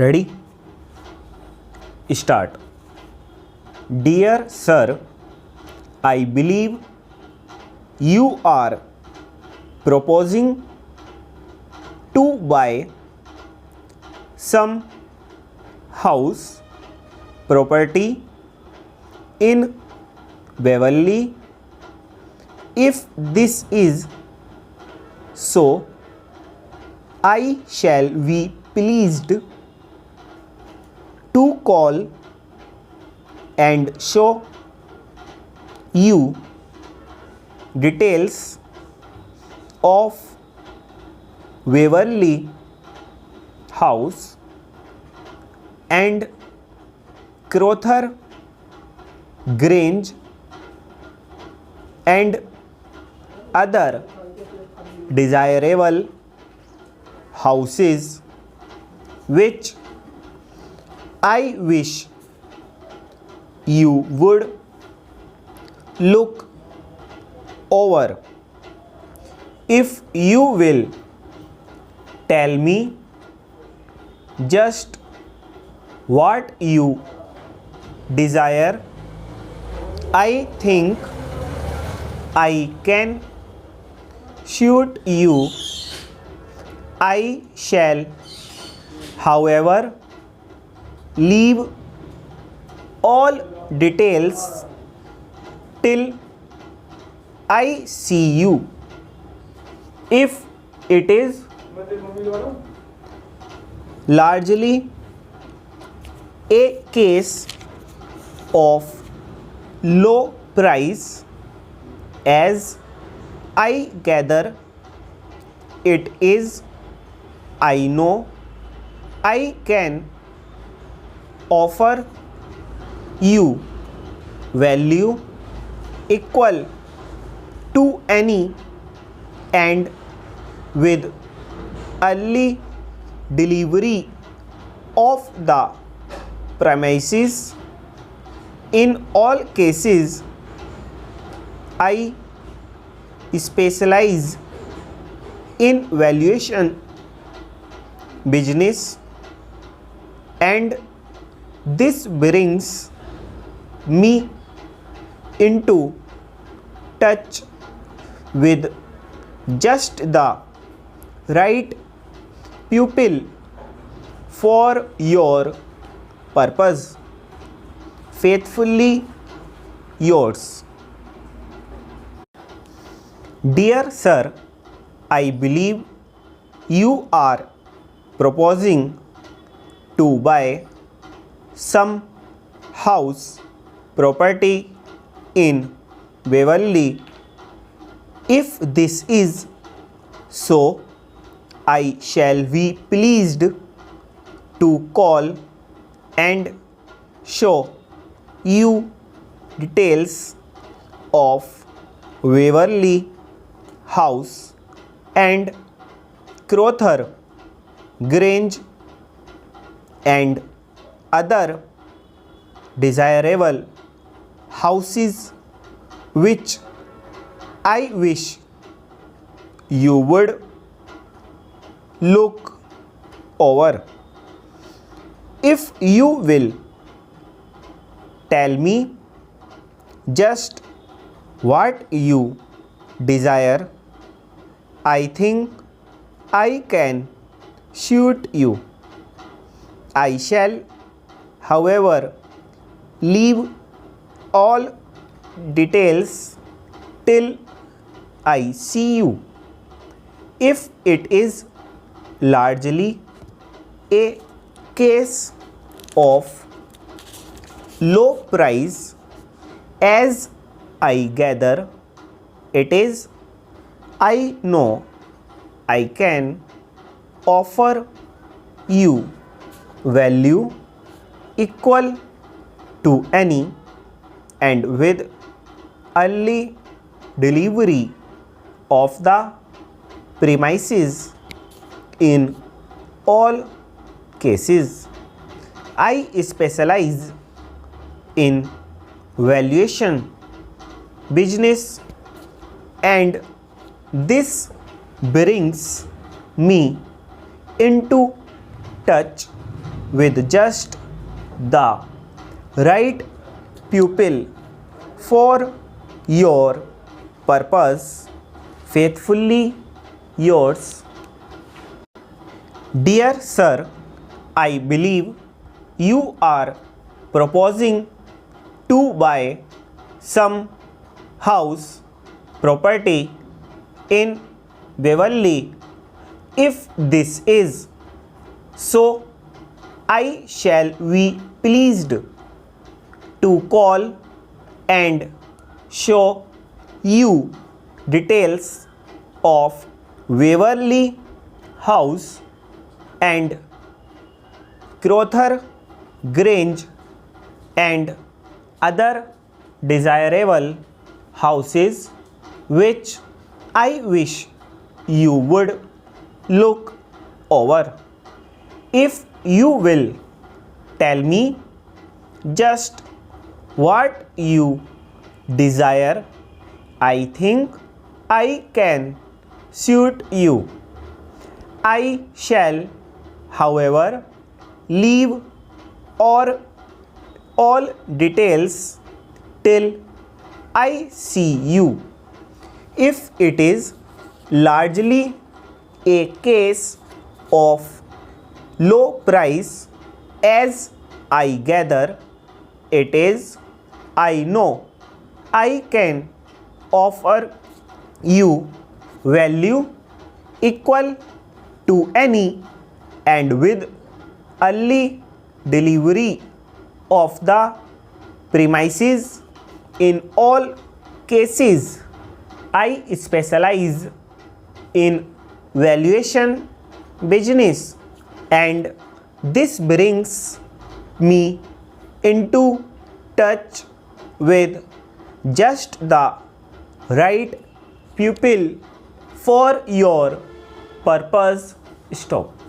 Ready? Start. Dear sir, I believe you are proposing to buy some house property in Beverly. If this is so, I shall be pleased to call and show you details of Waverly House and Crowther Grange and other desirable houses which I wish you would look over. If you will tell me just what you desire, I think I can suit you. I shall, however, leave all details till I see you. If it is largely a case of low price, as I gather it is, I know I can offer you value equal to any, and with early delivery of the premises. In all cases, I specialize in valuation business, and this brings me into touch with just the right pupil for your purpose. Faithfully yours. Dear sir, I believe you are proposing to buy some house property in Beverly. If this is so, I shall be pleased to call and show you details of Waverly House and Crowther Grange and other desirable houses which I wish you would look over. If you will tell me just what you desire, I think I can suit you. I shall, however, leave all details till I see you. If it is largely a case of low price, as I gather it is, I know I can offer you value equal to any, and with early delivery of the premises. In all cases, I specialize in valuation business, and this brings me into touch with just the right pupil for your purpose. Faithfully yours. Dear sir, I believe you are proposing to buy some house property in Beverly. If this is so, I shall be pleased to call and show you details of Waverly House and Crowther Grange and other desirable houses which I wish you would look over. If you will tell me just what you desire, I think I can suit you. I shall, however, leave all details till I see you. If it is largely a case of low price, as I gather it is, I know I can offer you value equal to any, and with early delivery of the premises. In all cases, I specialize in valuation business, and this brings me into touch with just the right pupil for your purpose. Stop.